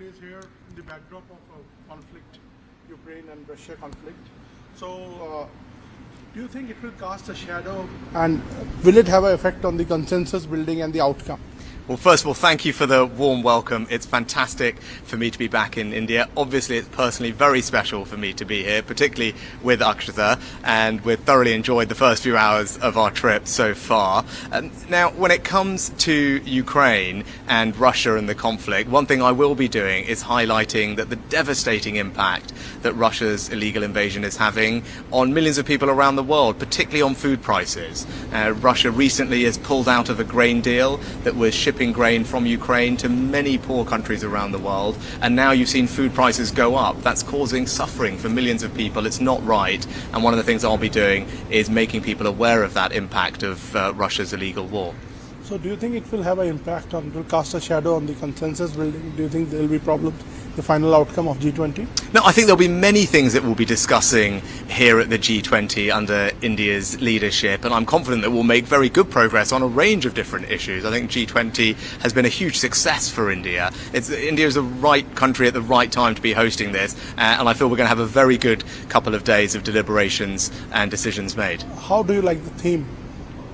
days here in the backdrop of a conflict, Ukraine and Russia conflict. So, do you think it will cast a shadow and will it have an effect on the consensus building and the outcome? Well, first of all, thank you for the warm welcome. It's fantastic for me to be back in India. Obviously, it's personally very special for me to be here, particularly with Akshata, and we've thoroughly enjoyed the first few hours of our trip so far. Now, when it comes to Ukraine and Russia and the conflict, one thing I will be doing is highlighting that the devastating impact that Russia's illegal invasion is having on millions of people around the world, particularly on food prices. Russia recently has pulled out of a grain deal that was shipping grain from Ukraine to many poor countries around the world, and now you've seen food prices go up. That's causing suffering for millions of people. It's not right, and one of the things I'll be doing is making people aware of that impact of Russia's illegal war. So do you think it will have an impact on, will cast a shadow on the consensus building? Do you think there will be problems, the final outcome of G20? No, I think there'll be many things that we'll be discussing here at the G20 under India's leadership, and I'm confident that we'll make very good progress on a range of different issues. I think G20 has been a huge success for India. India is the right country at the right time to be hosting this, and I feel we're going to have a very good couple of days of deliberations and decisions made. How do you like the theme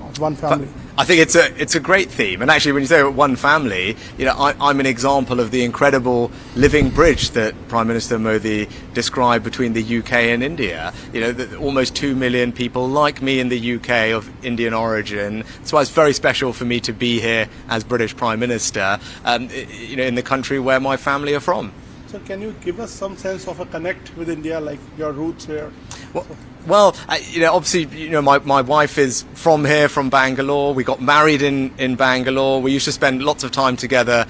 of one family? I think it's a great theme, and actually when you say one family, I'm an example of the incredible living bridge that Prime Minister Modi described between the UK and India. Almost 2 million people like me in the UK of Indian origin. That's why it's very special for me to be here as British Prime Minister, in the country where my family are from. So can you give us some sense of a connect with India, like your roots here? Well, obviously, my wife is from here, from Bangalore. We got married in Bangalore. We used to spend lots of time together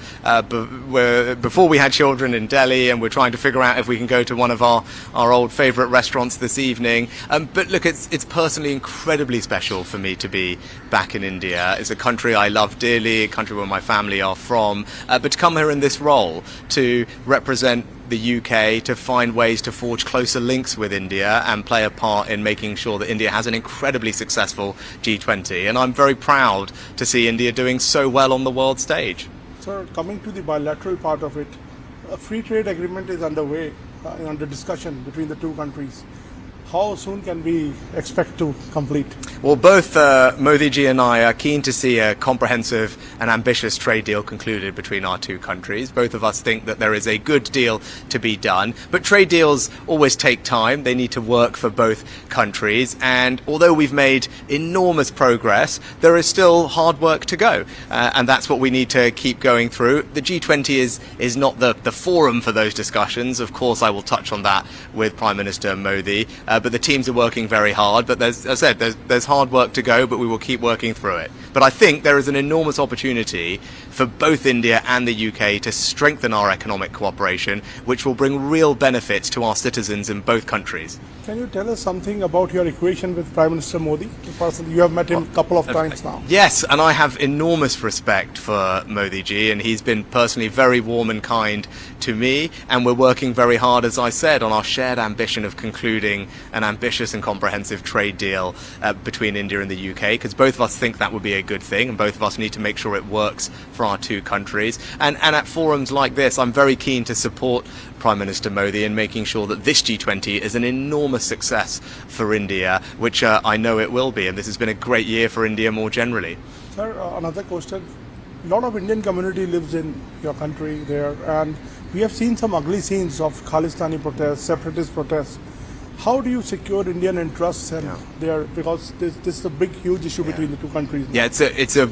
before we had children in Delhi, and we're trying to figure out if we can go to one of our old favourite restaurants this evening. But look, it's personally incredibly special for me to be back in India. It's a country I love dearly, a country where my family are from. But to come here in this role, to represent the UK, to find ways to forge closer links with India and play a part in making sure that India has an incredibly successful G20. And I'm very proud to see India doing so well on the world stage. Sir, coming to the bilateral part of it, a free trade agreement is underway, under discussion between the two countries. How soon can we expect to complete? Well, both Modi ji and I are keen to see a comprehensive and ambitious trade deal concluded between our two countries. Both of us think that there is a good deal to be done, but trade deals always take time. They need to work for both countries, and although we've made enormous progress, there is still hard work to go, and that's what we need to keep going through. The G20 is not the forum for those discussions. Of course, I will touch on that with Prime Minister Modi. But the teams are working very hard. But as I said, there's hard work to go, but we will keep working through it. But I think there is an enormous opportunity for both India and the UK to strengthen our economic cooperation, which will bring real benefits to our citizens in both countries. Can you tell us something about your equation with Prime Minister Modi? You have met him a couple of times now. Yes, and I have enormous respect for Modi ji, and he's been personally very warm and kind to me, and we're working very hard, as I said, on our shared ambition of concluding an ambitious and comprehensive trade deal between India and the UK, because both of us think that would be a good thing, and both of us need to make sure it works for our two countries. And at forums like this, I'm very keen to support Prime Minister Modi in making sure that this G20 is an enormous success for India, which I know it will be, and this has been a great year for India more generally. Sir, another question. A lot of Indian community lives in your country there, and we have seen some ugly scenes of Khalistani protests, separatist protests. How do you secure Indian interests there? Because this is a big, huge issue between the two countries. Yeah, it's a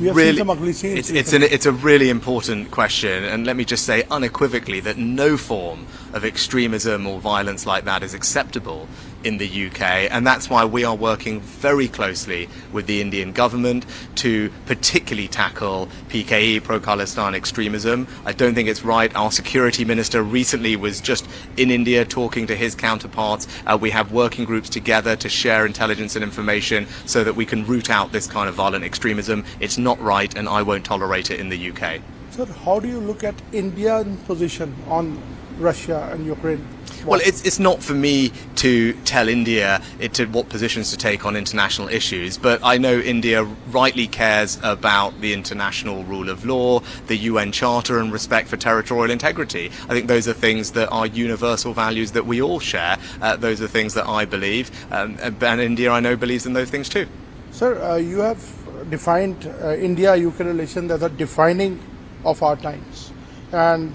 really important question, and let me just say unequivocally that no form of extremism or violence like that is acceptable in the UK, and that's why we are working very closely with the Indian government to particularly tackle PKE, pro-Khalistani extremism. I don't think it's right. Our security minister recently was just in India talking to his counterparts. We have working groups together to share intelligence and information so that we can root out this kind of violent extremism. It's not right, and I won't tolerate it in the UK. Sir, how do you look at India's position on Russia and Ukraine? Well, it's not for me to tell India what positions to take on international issues, but I know India rightly cares about the international rule of law, the UN Charter, and respect for territorial integrity. I think those are things that are universal values that we all share. Those are things that I believe, and India, I know, believes in those things too. Sir, you have defined India-UK relations as a defining of our times. And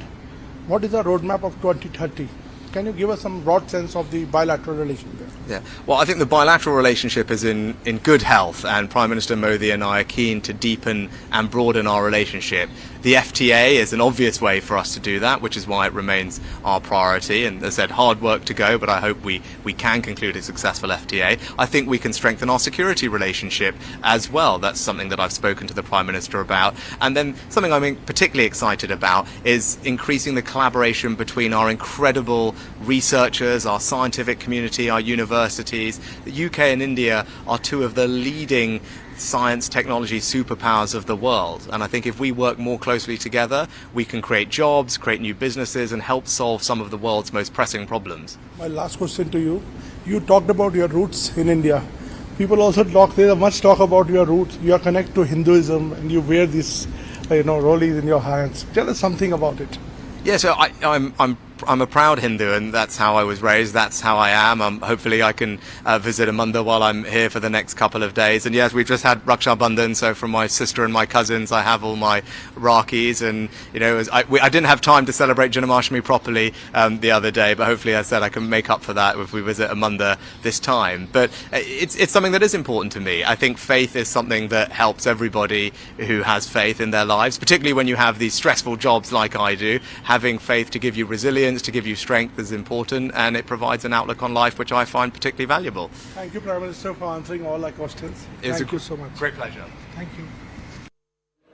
what is the roadmap of 2030? Can you give us some broad sense of the bilateral relation there? Yeah. Well, I think the bilateral relationship is in good health, and Prime Minister Modi and I are keen to deepen and broaden our relationship. The FTA is an obvious way for us to do that, which is why it remains our priority. And as I said, hard work to go, but I hope we can conclude a successful FTA. I think we can strengthen our security relationship as well. That's something that I've spoken to the Prime Minister about. And then something I'm particularly excited about is increasing the collaboration between our incredible researchers, our scientific community, our universities. The UK and India are two of the leading science technology superpowers of the world, and I think if we work more closely together, we can create jobs, create new businesses, and help solve some of the world's most pressing problems. My last question to you. You talked about your roots in India. People also there's much talk about your roots. You are connected to Hinduism and you wear these rollies in your hands. Tell us something about it. Yeah, so I'm a proud Hindu, and that's how I was raised. That's how I am. Hopefully, I can visit a mandir while I'm here for the next couple of days. And yes, we've just had Raksha Bandhan, so from my sister and my cousins, I have all my Rakis. And I didn't have time to celebrate Janmashtami properly the other day, but hopefully, I said I can make up for that if we visit a mandir this time. But it's something that is important to me. I think faith is something that helps everybody who has faith in their lives, particularly when you have these stressful jobs like I do. Having faith to give you resilience, to give you strength is important, and it provides an outlook on life which I find particularly valuable. Thank you, Prime Minister, for answering all our questions. Thank you so much. Great pleasure. Thank you.